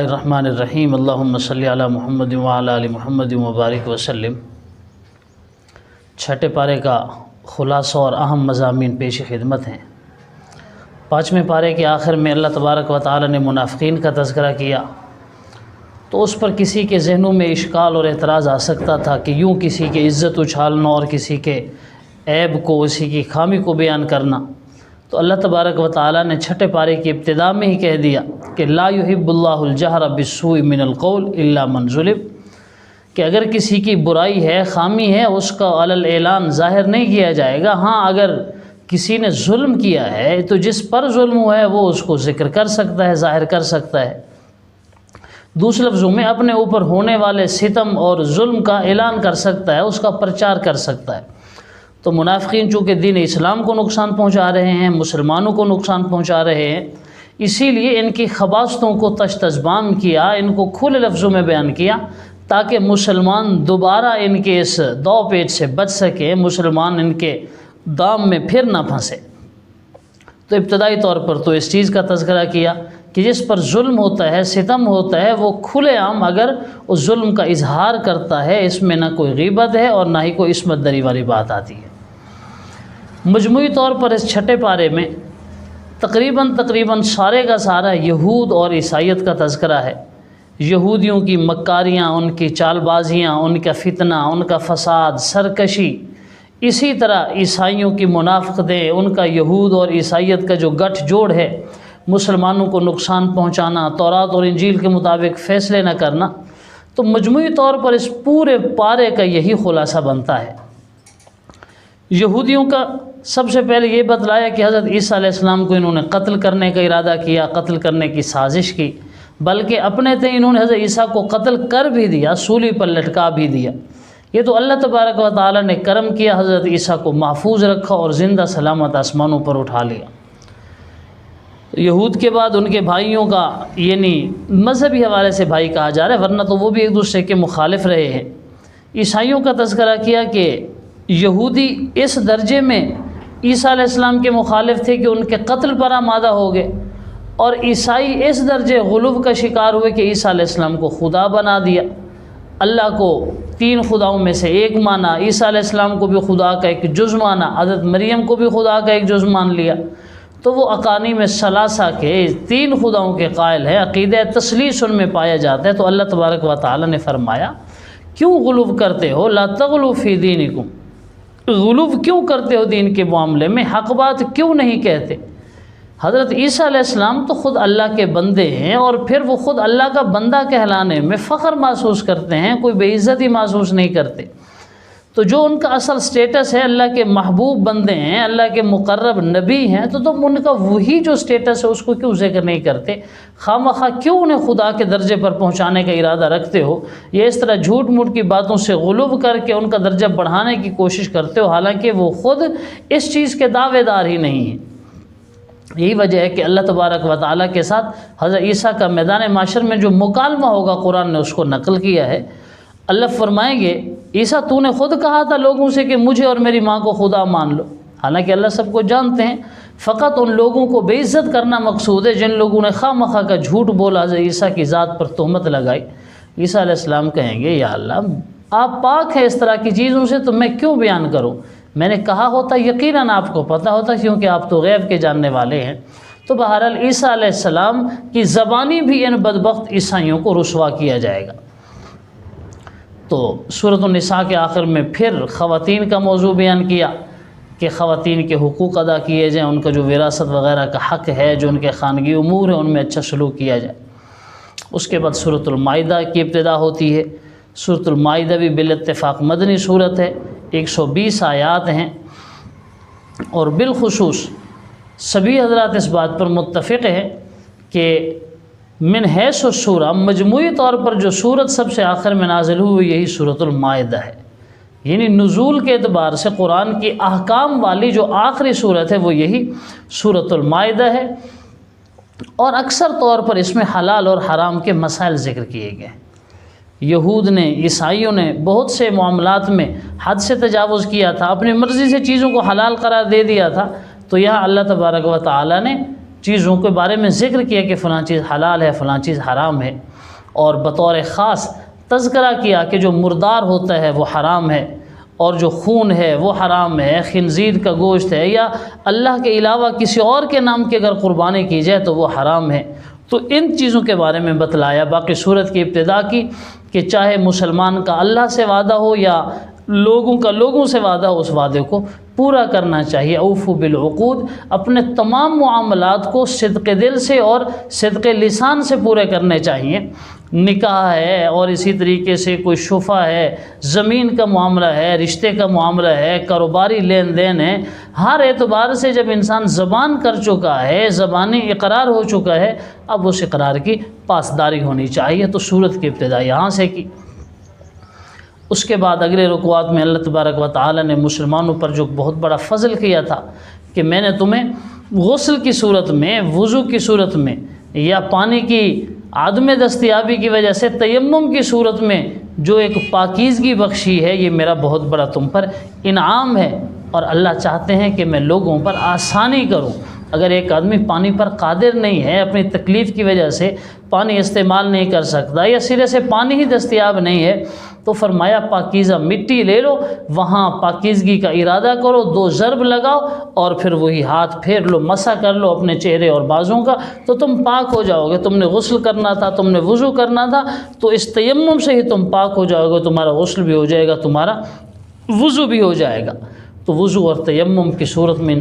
रहमानिर्रहीम अल्लाहुम्मा सल्ली अला मुहम्मद व अला आलि मुहम्मद व बारिक वसल्लम। छठे पारे का ख़ुलासा और अहम मज़ामीन पेश खिदमत हैं। पाँचवें पारे के आखिर में अल्लाह तबारक व तआला ने मुनाफ़िकीन का तज़किरा किया, तो उस पर किसी के जहनों में इश्काल और एतराज़ आ सकता था कि यूँ किसी की इज़्ज़त उछालना और किसी के ऐब को, उसी की खामी को बयान करना। तो अल्लाह तबारक व तआला ने छठे पारे की इब्तिदा में ही कह दिया कि ला युहिब्बुल्लाहुल जहरा बिस्सूइ मिनल क़ौल इल्ला मन ज़ुलिम, कि अगर किसी की बुराई है, खामी है, उसका अलल ऐलान ज़ाहिर नहीं किया जाएगा। हाँ, अगर किसी ने जुल्म किया है तो जिस पर जुल्म हुआ है वो उसको ज़िक्र कर सकता है, ज़ाहिर कर सकता है। दूसरे लफ्ज़ों में अपने ऊपर होने वाले सितम और जुल्म का ऐलान कर सकता है, उसका प्रचार कर सकता है। तो मुनाफ़िकीन चूँकि दीन इस्लाम को नुकसान पहुँचा रहे हैं, मुसलमानों को नुकसान पहुँचा रहे हैं, इसीलिए इनकी खबासतों को तश्तज़बाम किया, इनको खुले लफ्ज़ों में बयान किया ताकि मुसलमान दोबारा इनके इस दौ पेच से बच सके, मुसलमान इनके दाम में फिर ना फंसे। तो इब्तदाई तौर पर तो इस चीज़ का तज़किरा किया कि जिस पर जुल्म होता है, सितम होता है, वो खुलेआम अगर उस जुल्म का इजहार करता है, इसमें ना कोई ग़ीबत है और ना ही कोई इस्मत दरी वाली बात आती है। मजमूई तौर पर इस छठे पारे में तकरीबन सारे का सारा यहूद और ईसाईयत का तज़किरा है। यहूदियों की मक्कारियाँ, उनकी चालबाजियाँ, उनका फितना, उनका फ़साद, सरकशी, इसी तरह ईसाइयों की मुनाफ़िक़तें, उनका यहूद और ईसाईयत का जो गठजोड़ है, मुसलमानों को नुकसान पहुँचाना, तौरात और इंजील के मुताबिक फ़ैसले न करना। तो मजमूई तौर पर इस पूरे पारे का यही ख़ुलासा बनता है। यहूदियों का सबसे पहले ये बतलाया कि हज़रत ईसा अलैहिस्सलाम को इन्होंने कत्ल करने का इरादा किया, कत्ल करने की साजिश की, बल्कि अपने थे इन्होंने हज़रत ईसा को कत्ल कर भी दिया, सूली पर लटका भी दिया। ये तो अल्लाह तबारक व तआला ने करम किया, हज़रत ईसा को महफूज रखा और ज़िंदा सलामत आसमानों पर उठा लिया। यहूद के बाद उनके भाइयों का, यानी मज़हबी हवाले से भाई कहा जा रहा है, वरना तो वो भी एक दूसरे के मुखालिफ रहे हैं। ईसाइयों का तज़किरा किया कि यहूदी इस दर्जे में ईसा अलैहिस्सलाम के मुखालिफ थे कि उनके कत्ल पर आमादा हो गए, और ईसाई इस दर्जे गुलूव का शिकार हुए कि ईसा अलैहिस्सलाम को खुदा बना दिया, अल्लाह को तीन खुदाओं में से एक माना, ईसा अलैहिस्सलाम को भी खुदा का एक जुज़ माना, हज़रत मरियम को भी खुदा का एक जुज़ मान लिया। तो वो अकानी में सलासा के तीन खुदाओं के कायल है, अक़ीदा तस्लीस उनमें पाया जाता है। तो अल्लाह तबारक व तआला ने फरमाया, क्यों गुलूव करते हो, ला तग़लू फ़ी दीनिकुम, गुलूव क्यों करते हो दीन के मामले में, हक़ बात क्यों नहीं कहते। हज़रत ईसा अलैहिस्सलाम तो ख़ुद अल्लाह के बंदे हैं और फिर वो ख़ुद अल्लाह का बंदा कहलाने में फ़ख्र महसूस करते हैं, कोई बेइज़्ज़ती महसूस नहीं करते। तो जो उनका असल स्टेटस है, अल्लाह के महबूब बंदे हैं, अल्लाह के मुक़र्रब नबी हैं, तो तुम उनका वही जो स्टेटस है उसको क्यों ज़िक्र नहीं करते, खामखा क्यों उन्हें खुदा के दर्जे पर पहुँचाने का इरादा रखते हो, ये इस तरह झूठ मूठ की बातों से गुलूव करके उनका दर्जा बढ़ाने की कोशिश करते हो, हालांकि वो ख़ुद इस चीज़ के दावेदार ही नहीं हैं। यही वजह है कि अल्लाह तबारक व तआला के साथ हज़रत ईसा का मैदान माशर में जो मुकालमा होगा, कुरान ने उसको नकल किया है। अल्लाह फरमाएंगे, ईसा तूने ख़ुद कहा था लोगों से कि मुझे और मेरी माँ को खुदा मान लो। हालांकि अल्लाह सबको जानते हैं, फ़कत उन लोगों को बेइज्जत करना मकसूद है जिन लोगों ने खामखा का झूठ बोला, हज़रत ईसा की ज़ात पर तोहमत लगाई। ईसा अलैहिस्सलाम कहेंगे, या अल्लाह आप पाक है इस तरह की चीज़ों से, तो मैं क्यों बयान करूँ, मैंने कहा होता यकीनन आपको पता होता, क्योंकि आप तो गैब के जानने वाले हैं। तो बहरहाल ईसा अलैहिस्सलाम की ज़बानी भी इन बदबख्त ईसाइयों को रुसवा किया जाएगा। तो सूरत निसा के आखिर में फिर ख़वातीन का मौजू बयान किया कि ख़वातीन के हुकूक़ अदा किए जाएँ, उनका जो विरासत वग़ैरह का हक़ है, जो उनके ख़ानगी उमूर है, उनमें अच्छा सलूक किया जाए। उसके बाद सूरतुल माइदा की इब्तिदा होती है। सूरतुल माइदा भी बिल-इत्तिफ़ाक़ मदनी सूरत है, 120 आयात हैं, और बिलखुसूस सभी हज़रात इस बात पर मुत्तफ़िक़ हैं कि मिन हैसु सूरा, मजमूई तौर पर जो सूरत सबसे आखिर में नाज़िल हुई यही सूरतुल माइदा है। यानी नुज़ूल के एतबार से कुरान की अहकाम वाली जो आखिरी सूरत है वो यही सूरतुल माइदा है, और अक्सर तौर पर इसमें हलाल और हराम के मसाइल ज़िक्र किए गए। यहूद ने, ईसाइयों ने बहुत से मामलात में हद से तजावुज़ किया था, अपनी मर्ज़ी से चीज़ों को हलाल करार दे दिया था। तो यहाँ अल्लाह तबारक व तआला ने चीज़ों के बारे में ज़िक्र किया कि फ़लाँ चीज़ हलाल है, फ़लाँ चीज़ हराम है, और बतौर ख़ास तज़किरा किया कि जो मुर्दार होता है वो हराम है, और जो खून है वो हराम है, खिंजीर का गोश्त है या अल्लाह के अलावा किसी और के नाम की अगर क़ुरबानी की जाए तो वो हराम है। तो इन चीज़ों के बारे में बतलाया। बाकी सूरत की इब्तिदा की कि चाहे मुसलमान का अल्लाह से वादा हो या लोगों का लोगों से वादा हो, उस वादे को पूरा करना चाहिए। औफ़ू बिल उक़ूद, अपने तमाम मुआमलात को सिद्क़ दिल से और सिद्क़ लिसान से पूरे करने चाहिए। निकाह है और इसी तरीके से कोई शुफ़ा है, ज़मीन का मामला है, रिश्ते का मामला है, कारोबारी लेन देन है, हर एतबार से जब इंसान ज़बान कर चुका है, ज़बानी इकरार हो चुका है, अब उस इकरार की पासदारी होनी चाहिए। तो सूरत की इब्तिदा यहाँ से की। उसके बाद अगले रुकवात में अल्लाह तबारक व तआला ने मुसलमानों पर जो बहुत बड़ा फ़ज़ल किया था कि मैंने तुम्हें गुस्ल की सूरत में, वज़ू की सूरत में या पानी की आदम दस्तयाबी की वजह से तयम्मुम की सूरत में जो एक पाकीज़गी बख्शी है, ये मेरा बहुत बड़ा तुम पर इनाम है। और अल्लाह चाहते हैं कि मैं लोगों पर आसानी करूं। अगर एक आदमी पानी पर कादिर नहीं है, अपनी तकलीफ़ की वजह से पानी इस्तेमाल नहीं कर सकता या सिरे से पानी ही दस्तयाब नहीं है, तो फरमाया पाकीज़ा मिट्टी ले लो, वहाँ पाकीज़गी का इरादा करो, 2 ज़रब लगाओ और फिर वही हाथ फेर लो, मसा कर लो अपने चेहरे और बाजों का, तो तुम पाक हो जाओगे। तुमने गुस्ल करना था, तुमने वज़ू करना था, तो इस तयम्मुम से ही तुम पाक हो जाओगे, तुम्हारा गुस्ल भी हो जाएगा, तुम्हारा वज़ू भी हो जाएगा। तो वज़ू और तयम्मुम की सूरत में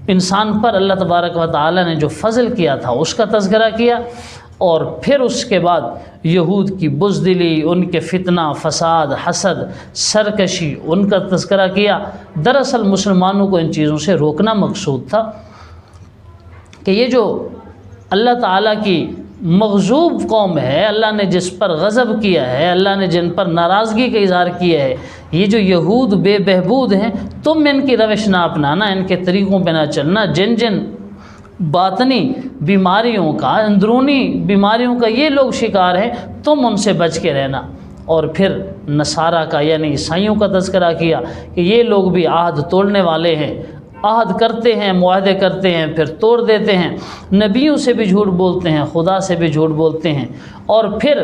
इंसान पर अल्लाह तबारक व तआला ने जो फ़ज़ल किया था उसका तज़किरा किया। और फिर उसके बाद यहूद की बुज़दिली, उनके फितना, फ़साद, हसद, सरकशी, उनका तज़किरा किया। दरअसल मुसलमानों को इन चीज़ों से रोकना मकसूद था कि ये जो अल्लाह ताला की मग़ज़ूब कौम है, अल्लाह ने जिस पर गज़ब किया है, अल्लाह ने जिन पर नाराज़गी का इज़हार किया है, ये जो यहूद बेबहबूद हैं, तुम इनकी रविश ना अपनाना, इनके तरीक़ों पे ना चलना। जिन जिन बातनी बीमारियों का, अंदरूनी बीमारियों का ये लोग शिकार हैं, तुम उनसे बच के रहना। और फिर नसारा का यानी ईसाइयों का तज़किरा किया कि ये लोग भी आहद तोड़ने वाले हैं, आहद करते हैं, मुआहदे करते हैं, फिर तोड़ देते हैं, नबियों से भी झूठ बोलते हैं, खुदा से भी झूठ बोलते हैं, और फिर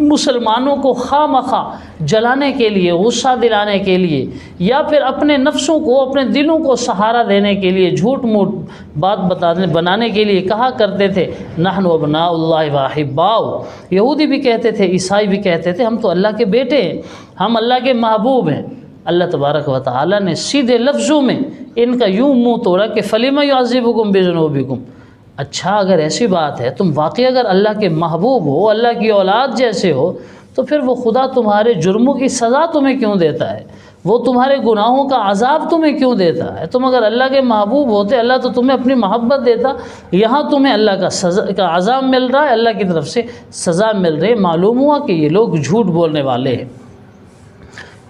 मुसलमानों को खामखा जलाने के लिए, गुस्सा दिलाने के लिए या फिर अपने नफ्सों को, अपने दिलों को सहारा देने के लिए, झूठ मूठ बात बनाने के लिए कहा करते थे नहनु अबनाउल्लाहि व अहिब्बाउ। यहूदी भी कहते थे, ईसाई भी कहते थे हम तो अल्लाह के बेटे हैं, हम अल्लाह के महबूब हैं। अल्लाह तबारक व तआला ने सीधे लफ्ज़ों में इनका यूँ मुँह तोड़ा कि फलिमा युअज़्ज़िबुकुम बिज़ुनूबिकुम। अच्छा, अगर ऐसी बात है, तुम वाकई अगर अल्लाह के महबूब हो, अल्लाह की औलाद जैसे हो, तो फिर वो खुदा तुम्हारे जुर्मों की सज़ा तुम्हें क्यों देता है? वो तुम्हारे गुनाहों का अज़ाब तुम्हें क्यों देता है? तुम अगर अल्लाह के महबूब होते, अल्लाह तो तुम्हें अपनी मोहब्बत देता। यहाँ तुम्हें अल्लाह का अज़ाब मिल रहा है, अल्लाह की तरफ से सज़ा मिल रही है। मालूम हुआ कि ये लोग झूठ बोलने वाले हैं।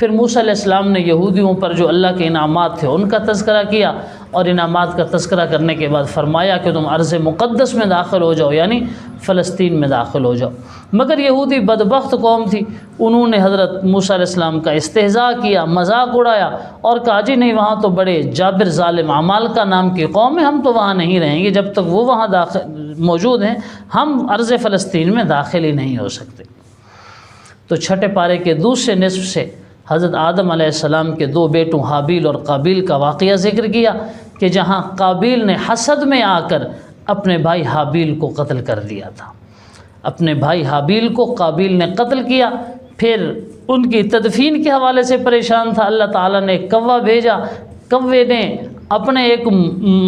फिर मूसा अलैहिस्सलाम ने यहूदियों पर जो अल्लाह के इनामात थे उनका तज़किरा किया, और इनामात का तज़किरा करने के बाद फरमाया कि तुम अर्ज़ मुक़द्दस में दाखिल हो जाओ, यानी फ़लस्तीन में दाखिल हो जाओ। मगर यहूदी बदबख्त कौम थी, उन्होंने हज़रत मूसा अलैहिस्सलाम का इस्तेहज़ा किया, मजाक उड़ाया और कहा जी नहीं, वहाँ तो बड़े जाबिर ज़ालिम अमालिका नाम की कौम है, हम तो वहाँ नहीं रहेंगे, जब तक वो वहाँ मौजूद हैं हम अर्ज़ फ़लस्तीन में दाखिल ही नहीं हो सकते। तो छठे पारे के दूसरे निस्फ़ से हज़रत आदम अलैहिस्सलाम के 2 बेटों हाबील और काबिल का वाक़या ज़िक्र किया कि जहाँ काबिल ने हसद में आकर अपने भाई हाबील को कत्ल कर दिया था। अपने भाई हाबील को काबिल ने कत्ल किया, फिर उनकी तदफीन के हवाले से परेशान था। अल्लाह ताला ने एक कौवा भेजा, कौवे ने अपने एक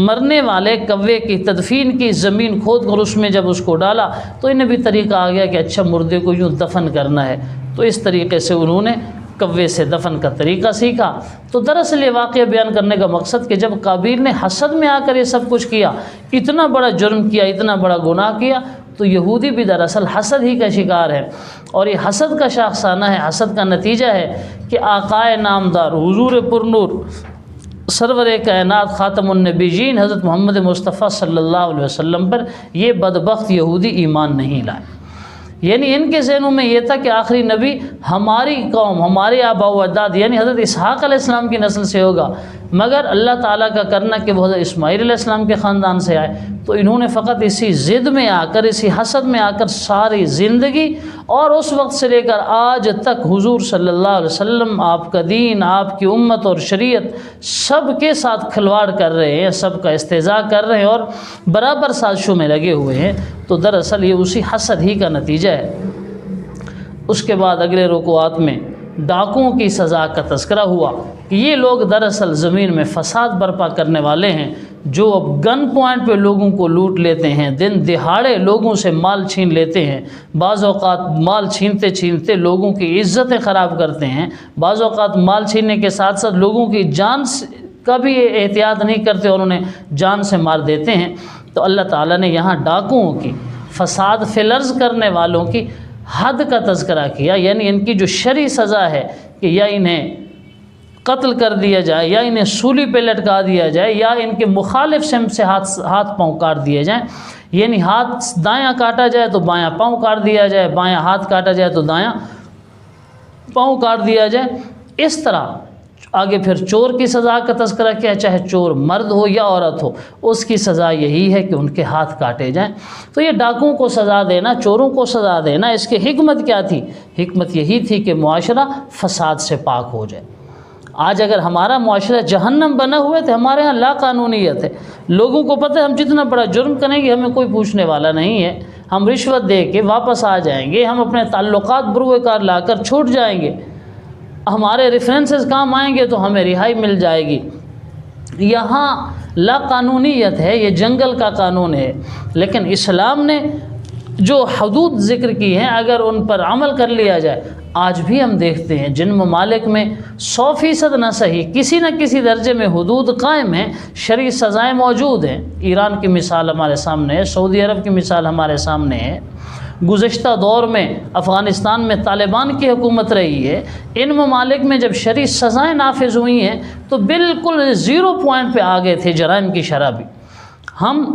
मरने वाले कौवे की तदफीन की, ज़मीन खोद कर उसमें जब उसको डाला तो इन्हें भी तरीक़ा आ गया कि अच्छा मुर्दे को यूँ दफन करना है। तो इस तरीके से उन्होंने कव्वे से दफन का तरीका सीखा। तो दरअसल ये वाक़या बयान करने का मकसद कि जब काबिल ने हसद में आकर ये सब कुछ किया, इतना बड़ा जुर्म किया, इतना बड़ा गुनाह किया, तो यहूदी भी दरअसल हसद ही का शिकार है। और ये हसद का शाखसाना है, हसद का नतीजा है कि आकाए नामदार हुजूर पुरनूर सरवर कायनात ख़ातमुन नबीयीन हज़रत मोहम्मद मुस्तफ़ा सल्लल्लाहु अलैहि वसल्लम पर ये बदबख्त यहूदी ईमान नहीं लाए। यानी इनके ज़हनों में ये था कि आखिरी नबी हमारी कौम, हमारे आबा व अजदाद यानी हज़रत इसहाक़ अलैहिस्सलाम की नस्ल से होगा, मगर अल्लाह ताला का करना कि वो हज़रत इस्माईल अलैहिस्सलाम के ख़ानदान से आए, तो इन्होंने फ़कत इसी ज़िद में आकर, इसी हसद में आकर सारी ज़िंदगी और उस वक्त से लेकर आज तक हुज़ूर सल्लल्लाहु अलैहि वसल्लम, आपका दीन, आपकी उम्मत और शरीयत सब के साथ खिलवाड़ कर रहे हैं, सबका इस्तेज़ा कर रहे हैं और बराबर साजिशों में लगे हुए हैं। तो दरअसल ये उसी हसद ही का नतीजा है। उसके बाद अगले रुकूआत में डाकुओं की सज़ा का तज़किरा हुआ कि ये लोग दरअसल ज़मीन में फ़साद बर्पा करने वाले हैं, जो अब गन पॉइंट पे लोगों को लूट लेते हैं, दिन दिहाड़े लोगों से माल छीन लेते हैं, बाज़ औक़ात माल छीनते छीनते लोगों की इज़्ज़तें ख़राब करते हैं, बाज़ औक़ात माल छीनने के साथ साथ लोगों की जान का भी एहतियात नहीं करते और उन्हें जान से मार देते हैं। तो अल्लाह ताला ने यहाँ डाकुओं की, फ़साद फिलर्ज़ करने वालों की हद का तज़किरा किया, यानी इनकी जो शरई सज़ा है कि या इन्हें कत्ल कर दिया जाए, या इन्हें सूली पे लटका दिया जाए, या इनके मुखालिफ सिम से हाथ पाँव काट दिए जाएं, यानी हाथ दायां काटा जाए तो बायां पाँव काट दिया जाए, बायां हाथ काटा जाए तो दायां पाँव काट दिया जाए। इस तरह आगे फिर चोर की सज़ा का तज़किरा किया, चाहे चोर मर्द हो या औरत हो, उसकी सज़ा यही है कि उनके हाथ काटे जाएं। तो ये डाकुओं को सज़ा देना, चोरों को सज़ा देना, इसकी हिकमत क्या थी? हिकमत यही थी कि मुआशरा फ़साद से पाक हो जाए। आज अगर हमारा मुआशरा जहन्नम बना हुआ है तो हमारे यहाँ लाकानूनीयत है, लोगों को पता है हम जितना बड़ा जुर्म करेंगे हमें कोई पूछने वाला नहीं है, हम रिश्वत दे के वापस आ जाएंगे, हम अपने ताल्लुकात बुरुएकार लाकर छूट जाएंगे, हमारे रेफरेंसेस काम आएंगे तो हमें रिहाई मिल जाएगी। यहाँ लाकानूनीयत है, ये जंगल का कानून है। लेकिन इस्लाम ने जो हदूद ज़िक्र की हैं, अगर उन पर अमल कर लिया जाए, आज भी हम देखते हैं जिन ममालिक में 100% न सही किसी न किसी दर्जे में हदूद कायम हैं, शरई सज़ाएँ मौजूद हैं। ईरान की मिसाल हमारे सामने है, सऊदी अरब की मिसाल हमारे सामने है, गुज़श्ता दौर में अफ़गानिस्तान में तालिबान की हुकूमत रही है। इन ममालिक में जब शरई सज़ाएँ नाफिज हुई हैं तो बिल्कुल 0 पॉइंट पे आ गए थे जराइम की शरह भी। हम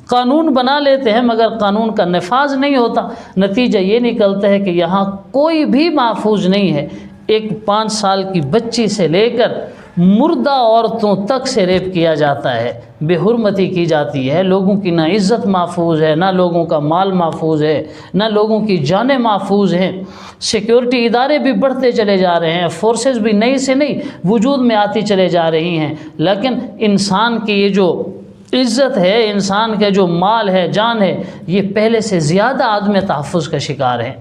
कानून बना लेते हैं मगर कानून का नफाज नहीं होता, नतीजा ये निकलता है कि यहाँ कोई भी महफूज नहीं है। एक 5 साल की बच्ची से लेकर मुर्दा औरतों तक से रेप किया जाता है, बेहुरमती की जाती है, लोगों की ना इज़्ज़त महफूज है, ना लोगों का माल महफूज है, ना लोगों की जानें महफूज हैं। सिक्योरिटी इदारे भी बढ़ते चले जा रहे हैं, फोर्सेस भी नई से नई वजूद में आती चले जा रही हैं, लेकिन इंसान की ये जो इज़्ज़त है, इंसान का जो माल है, जान है, ये पहले से ज़्यादा आदम तहफ़्फ़ुज़ का शिकार है।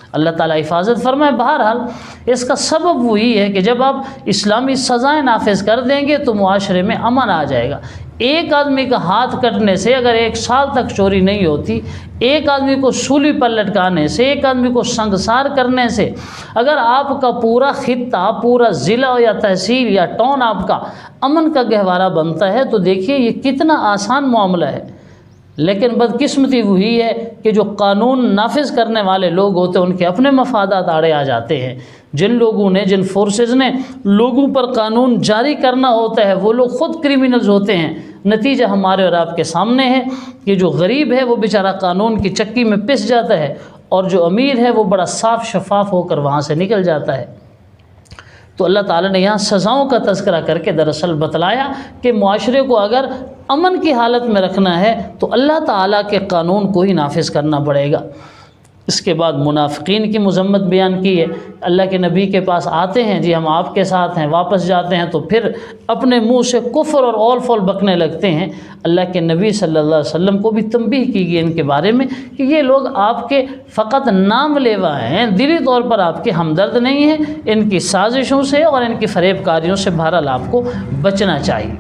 अल्लाह ताला हिफाजत फरमाए। बहरहाल इसका सबब वही है कि जब आप इस्लामी सज़ाएँ नाफिज कर देंगे तो मुआशरे में अमन आ जाएगा। एक आदमी का हाथ कटने से अगर 1 साल तक चोरी नहीं होती, एक आदमी को सूली पर लटकाने से, एक आदमी को संगसार करने से अगर आपका पूरा खित्ता, पूरा ज़िला या तहसील या टाउन आपका अमन का गहवारा बनता है, तो देखिए ये कितना आसान मामला है। लेकिन बदकिस्मती वही है कि जो कानून नाफिज करने वाले लोग होते हैं उनके अपने मफादात आड़े आ जाते हैं। जिन लोगों ने, जिन फोर्सेस ने लोगों पर कानून जारी करना होता है, वो लोग ख़ुद क्रिमिनल्स होते हैं। नतीजा हमारे और आपके सामने है कि जो गरीब है वो बेचारा कानून की चक्की में पिस जाता है और जो अमीर है वो बड़ा साफ शफाफ होकर वहाँ से निकल जाता है। तो अल्लाह ताला ने यहाँ सज़ाओं का तज़किरा करके दरअसल बतलाया कि मुआशरे को अगर अमन की हालत में रखना है तो अल्लाह ताला के कानून को ही नाफिज करना पड़ेगा। इसके बाद मुनाफिकीन की मज़म्मत बयान की है। अल्लाह के नबी के पास आते हैं, जी हम आपके साथ हैं, वापस जाते हैं तो फिर अपने मुंह से कुफ्र और औल फौल बकने लगते हैं। अल्लाह के नबी सल्लल्लाहु अलैहि वसल्लम को भी तंबीह की गई इनके बारे में कि ये लोग आपके फ़कत नाम लेवा हैं, दिली तौर पर आपके हमदर्द नहीं हैं। इनकी साजिशों से और इनकी फरेबकारियों से बहरहाल आपको बचना चाहिए।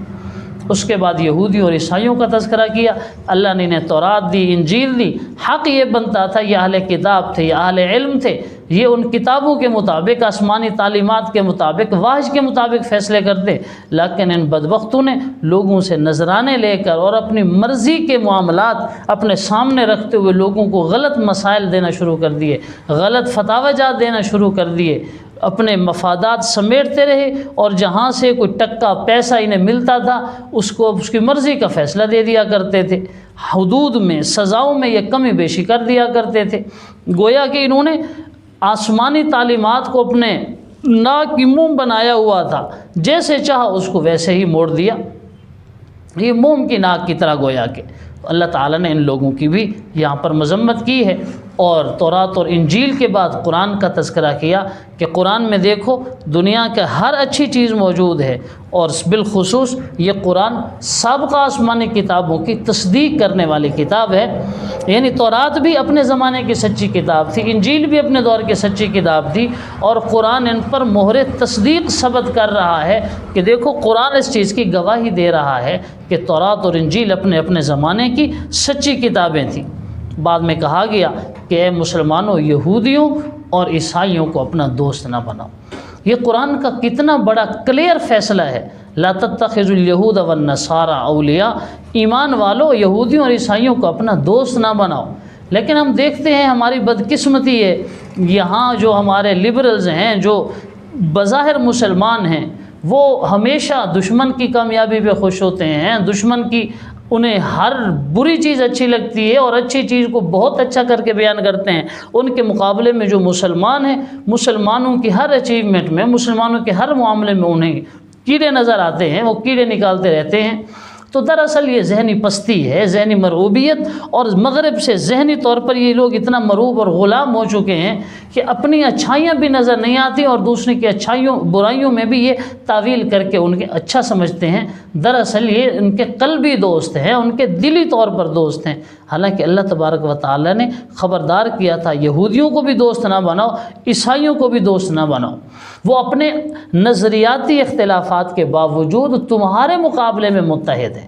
उसके बाद यहूदी और ईसाइयों का तज़किरा किया। अल्लाह ने इन्हें तौरात दी, इंजील दी। हक़ ये बनता था, ये अहले किताब थे, ये अहले इल्म थे, ये उन किताबों के मुताबिक, आसमानी तालीमात के मुताबिक, वाहिज के मुताबिक फ़ैसले करते। लेकिन इन बदबख्तों ने लोगों से नजराने लेकर और अपनी मर्ज़ी के मामलात अपने सामने रखते हुए लोगों को गलत मसाइल देना शुरू कर दिए, गलत फतावाजात देना शुरू कर दिए, अपने मफादात समेटते रहे और जहाँ से कोई टक्का पैसा इन्हें मिलता था उसको उसकी मर्ज़ी का फ़ैसला दे दिया करते थे। हदूद में, सज़ाओं में ये कमी बेशी कर दिया करते थे। गोया कि इन्होंने आसमानी तालीमात को अपने नाक की मोम बनाया हुआ था, जैसे चाहा उसको वैसे ही मोड़ दिया, ये मोम की नाक की तरह गोया के। अल्लाह ताला ने इन लोगों की भी यहाँ पर मजम्मत की है। और तौरात और इंजील के बाद कुरान का तज़किरा किया कि कुरान में देखो दुनिया के हर अच्छी चीज़ मौजूद है, और बिलखुसूस ये कुरान साबिक़ा आसमानी किताबों की तस्दीक करने वाली किताब है। यानी तौरात भी अपने ज़माने की सच्ची किताब थी, इंजील भी अपने दौर की सच्ची किताब थी, और कुरान इन पर मोहरे तस्दीक सबत कर रहा है कि देखो कुरान इस चीज़ की गवाही दे रहा है कि तौरात और इंजील अपने अपने ज़माने की सच्ची किताबें थीं। बाद में कहा गया कि ए मुसलमानों, यहूदियों और ईसाइयों को अपना दोस्त ना बनाओ। ये कुरान का कितना बड़ा क्लियर फ़ैसला है, ला तत्तखिज़ुल यहूद वन नसारा औलिया, ईमान वालों यहूदियों और ईसाइयों को अपना दोस्त ना बनाओ। लेकिन हम देखते हैं हमारी बदकिस्मती है, यहाँ जो हमारे लिबरल्स हैं, जो बज़ाहिर मुसलमान हैं, वो हमेशा दुश्मन की कामयाबी पे खुश होते हैं, दुश्मन की उन्हें हर बुरी चीज़ अच्छी लगती है और अच्छी चीज़ को बहुत अच्छा करके बयान करते हैं। उनके मुकाबले में जो मुसलमान हैं, मुसलमानों की हर अचीवमेंट में, मुसलमानों के हर मामले में उन्हें कीड़े नज़र आते हैं, वो कीड़े निकालते रहते हैं। तो दरअसल ये जहनी पस्ती है, जहनी मरऊबियत, और मगरब से जहनी तौर पर ये लोग इतना मरूब और ग़ुलाम हो चुके हैं कि अपनी अच्छाइयाँ भी नज़र नहीं आती और दूसरे की अच्छाइयों बुराइयों में भी ये तावील करके उनके अच्छा समझते हैं। दरअसल ये उनके क़ल्बी दोस्त हैं, उनके दिली तौर पर दोस्त हैं। हालांकि अल्लाह तबारक व तआला ने ख़बरदार किया था, यहूदियों को भी दोस्त ना बनाओ, ईसाइयों को भी दोस्त ना बनाओ। वो अपने नज़रियाती इख्तिलाफ़ात के बावजूद तुम्हारे मुकाबले में मुत्तहिद हैं।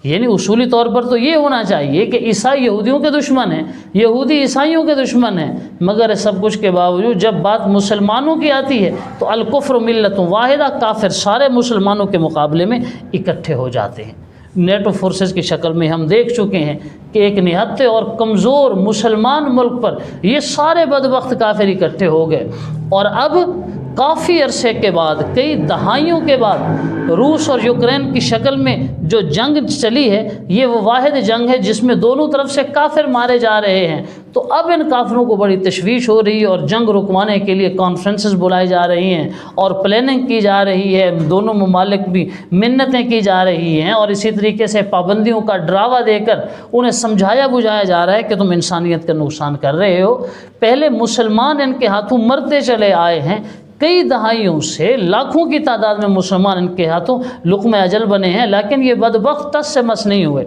यानी उसूली तौर पर तो ये होना चाहिए कि ईसाई यहूदियों के दुश्मन हैं, यहूदी ईसाइयों के दुश्मन हैं, मगर सब कुछ के बावजूद जब बात मुसलमानों की आती है तो अल-कुफ्र मिल्लतुन वाहिदा, काफिर सारे मुसलमानों के मुकाबले में इकट्ठे हो जाते हैं। नेटो फोर्सेस की शक्ल में हम देख चुके हैं कि एक निहत्ते और कमज़ोर मुसलमान मुल्क पर ये सारे बदबख्त काफिर इकट्ठे हो गए। और अब काफ़ी अरसे के बाद, कई दहाइयों के बाद, रूस और यूक्रेन की शक्ल में जो जंग चली है, ये वो वाहिद जंग है जिसमें दोनों तरफ से काफिर मारे जा रहे हैं। तो अब इन काफिरों को बड़ी तशवीश हो रही है और जंग रुकवाने के लिए कॉन्फ्रेंसेस बुलाई जा रही हैं और प्लानिंग की जा रही है, दोनों ममालिक भी मिन्नतें की जा रही हैं, और इसी तरीके से पाबंदियों का डरावा देकर उन्हें समझाया बुझाया जा रहा है कि तुम इंसानियत का नुकसान कर रहे हो। पहले मुसलमान इनके हाथों मरते चले आए हैं, कई दहाइयों से लाखों की तादाद में मुसलमान इनके हाथों लुक़्मे अजल बने हैं, लेकिन ये बदबख्त तस से मस नहीं हुए।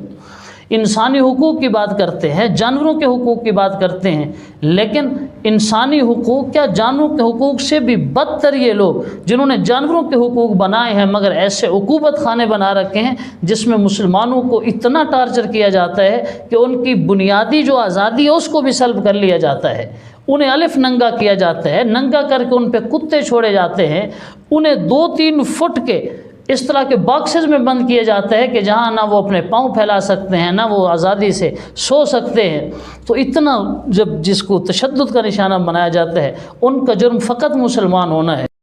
इंसानी हुकूक़ की बात करते हैं, जानवरों के हुकूक़ की बात करते हैं, लेकिन इंसानी हुकूक़ क्या जानवरों के हुकूक़ से भी बदतर ये लोग जिन्होंने जानवरों के हुकूक़ बनाए हैं, मगर ऐसे उकूबत खाने बना रखे हैं जिसमें मुसलमानों को इतना टार्चर किया जाता है कि उनकी बुनियादी जो आज़ादी है उसको भी सल्ब कर लिया जाता है। उन्हें अलिफ नंगा किया जाता है, नंगा करके उन पे कुत्ते छोड़े जाते हैं, उन्हें 2-3 फुट के इस तरह के बॉक्सेस में बंद किए जाते हैं कि जहाँ ना वो अपने पाँव फैला सकते हैं, ना वो आज़ादी से सो सकते हैं। तो इतना जब जिसको तशद्दुद का निशाना बनाया जाता है, उनका जुर्म फ़कत मुसलमान होना है।